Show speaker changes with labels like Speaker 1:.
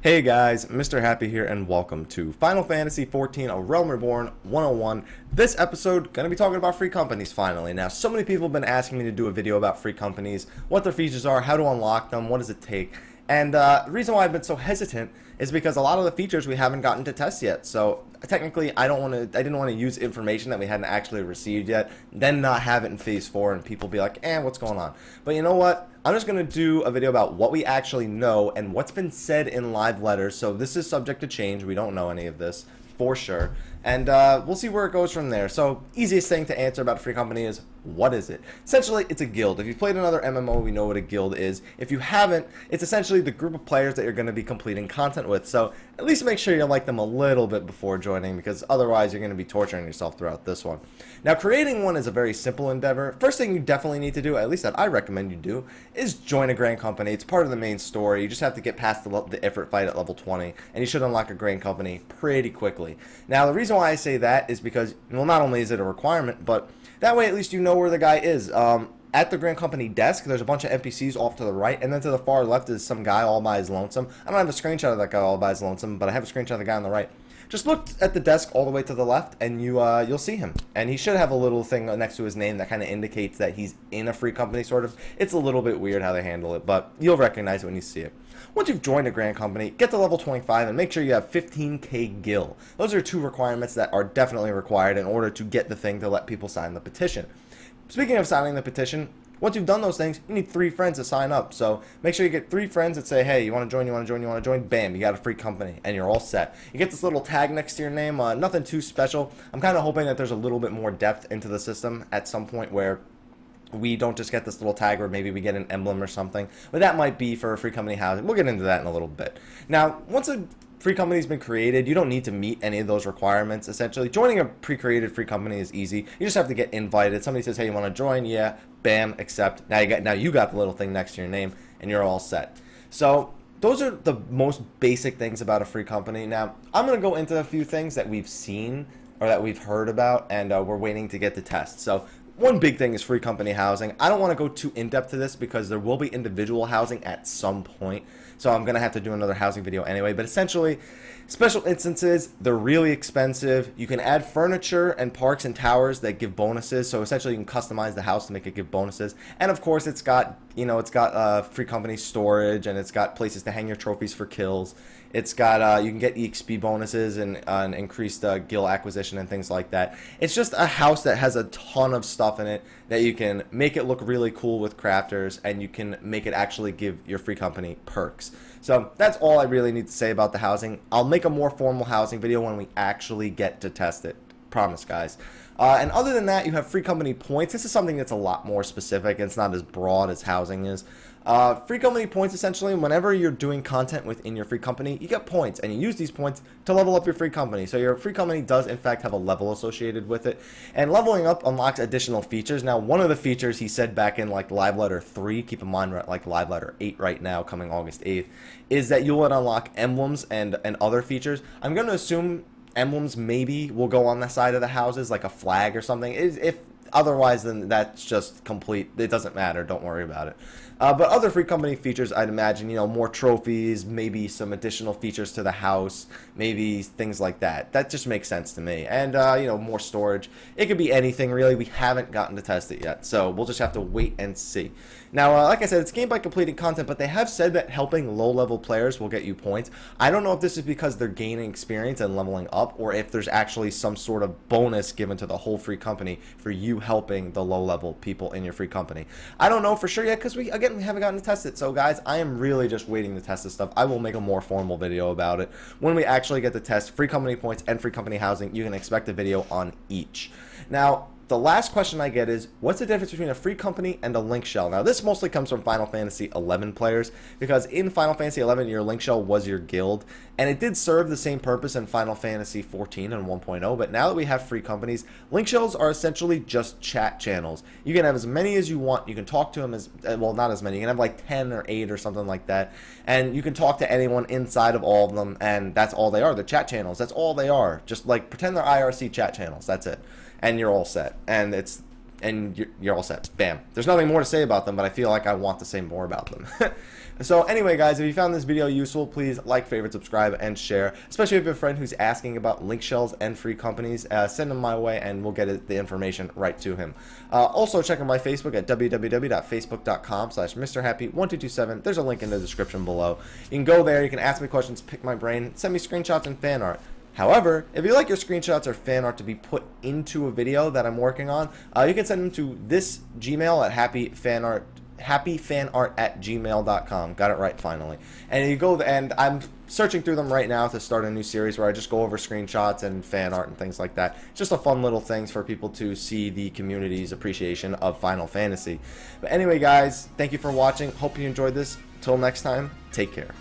Speaker 1: Hey guys, Mr. Happy here and welcome to Final Fantasy XIV, A Realm Reborn 101. This episode, going to be talking about free companies finally. Now, so many people have been asking me to do a video about free companies, what their features are, how to unlock them, what does it take. And the reason why I've been so hesitant is because a lot of the features we haven't gotten to test yet. So technically, I didn't want to use information that we hadn't actually received yet, then not have it in Phase 4 and people be like, what's going on? But you know what? I'm just going to do a video about what we actually know and what's been said in live letters. So this is subject to change. We don't know any of this for sure. And we'll see where it goes from there. So easiest thing to answer about a free company is, what is it? Essentially, it's a guild. If you've played another MMO, we know what a guild is. If you haven't, it's essentially the group of players that you're going to be completing content with. So at least make sure you like them a little bit before joining, because otherwise you're going to be torturing yourself throughout this one. Now, creating one is a very simple endeavor. First thing you definitely need to do, at least that I recommend you do, is join a grand company. It's part of the main story. You just have to get past the effort fight at level 20, and you should unlock a grand company pretty quickly. Now, the reason why I say that is because, well, not only is it a requirement, but that way at least you know where the guy is. At the Grand Company desk, there's a bunch of NPCs off to the right, and then to the far left is some guy all by his lonesome. I don't have a screenshot of that guy all by his lonesome, but I have a screenshot of the guy on the right. Just look at the desk all the way to the left, and you'll see him. And he should have a little thing next to his name that kind of indicates that he's in a free company, sort of. It's a little bit weird how they handle it, but you'll recognize it when you see it. Once you've joined a grand company, get to level 25 and make sure you have 15k gil. Those are two requirements that are definitely required in order to get the thing to let people sign the petition. Speaking of signing the petition, once you've done those things, you need 3 friends to sign up. So make sure you get 3 friends that say, hey, you want to join, you want to join, you want to join, bam, you got a free company, and you're all set. You get this little tag next to your name, nothing too special. I'm kind of hoping that there's a little bit more depth into the system at some point where we don't just get this little tag, or maybe we get an emblem or something. But that might be for a free company housing. We'll get into that in a little bit. Now, once a free company's been created, you don't need to meet any of those requirements. Essentially, joining a pre-created free company is easy. You just have to get invited. Somebody says, hey, you want to join? Yeah, bam, accept. Now you got the little thing next to your name, and you're all set. So those are the most basic things about a free company. Now, I'm going to go into a few things that we've seen or that we've heard about, and we're waiting to get the test. So one big thing is free company housing. I don't want to go too in-depth to this because there will be individual housing at some point. So I'm going to have to do another housing video anyway. But essentially, special instances, they're really expensive. You can add furniture and parks and towers that give bonuses. So essentially, you can customize the house to make it give bonuses. And of course, it's got free company storage, and it's got places to hang your trophies for kills. It's got, you can get EXP bonuses and increased gil acquisition and things like that. It's just a house that has a ton of stuff in it that you can make it look really cool with crafters, and you can make it actually give your free company perks. So that's all I really need to say about the housing. I'll make a more formal housing video when we actually get to test it. Promise, guys. And other than that, you have free company points. This is something that's a lot more specific. It's not as broad as housing is. Free company points, essentially, whenever you're doing content within your free company, you get points, and you use these points to level up your free company. So your free company does, in fact, have a level associated with it. And leveling up unlocks additional features. Now, one of the features he said back in, like, Live Letter 3, keep in mind we're at, like, Live Letter 8 right now, coming August 8th, is that you'll unlock emblems and other features. I'm going to assume emblems maybe will go on the side of the houses, like a flag or something. If otherwise, then that's just complete. It doesn't matter. Don't worry about it. But other free company features, I'd imagine, more trophies, maybe some additional features to the house, maybe things like that. That just makes sense to me. And, more storage. It could be anything, really. We haven't gotten to test it yet, so we'll just have to wait and see. Now, like I said, it's gained by completing content, but they have said that helping low-level players will get you points. I don't know if this is because they're gaining experience and leveling up, or if there's actually some sort of bonus given to the whole free company for you helping the low-level people in your free company. I don't know for sure yet, because we haven't gotten to test it. So, guys, I am really just waiting to test this stuff. I will make a more formal video about it. When we actually get to test free company points and free company housing, you can expect a video on each. Now, the last question I get is, what's the difference between a free company and a link shell? Now, this mostly comes from Final Fantasy XI players, because in Final Fantasy XI, your link shell was your guild, and it did serve the same purpose in Final Fantasy XIV and 1.0, but now that we have free companies, link shells are essentially just chat channels. You can have as many as you want. You can talk to them as, well, not as many. You can have like 10 or 8 or something like that, and you can talk to anyone inside of all of them, and that's all they are. The chat channels, that's all they are. Just like pretend they're IRC chat channels. That's it. And you're all set. And it's and you're all set. Bam. There's nothing more to say about them, but I feel like I want to say more about them. So anyway, guys, if you found this video useful, please like, favorite, subscribe, and share. Especially if you have a friend who's asking about link shells and free companies, send them my way, and we'll get the information right to him. Also, check out my Facebook at www.facebook.com/MrHappy1227. There's a link in the description below. You can go there. You can ask me questions, pick my brain, send me screenshots and fan art. However, if you like your screenshots or fan art to be put into a video that I'm working on, you can send them to this Gmail at happyfanart@gmail.com. Got it right finally. And you go, and I'm searching through them right now to start a new series where I just go over screenshots and fan art and things like that. Just a fun little things for people to see the community's appreciation of Final Fantasy. But anyway, guys, thank you for watching. Hope you enjoyed this. Till next time, take care.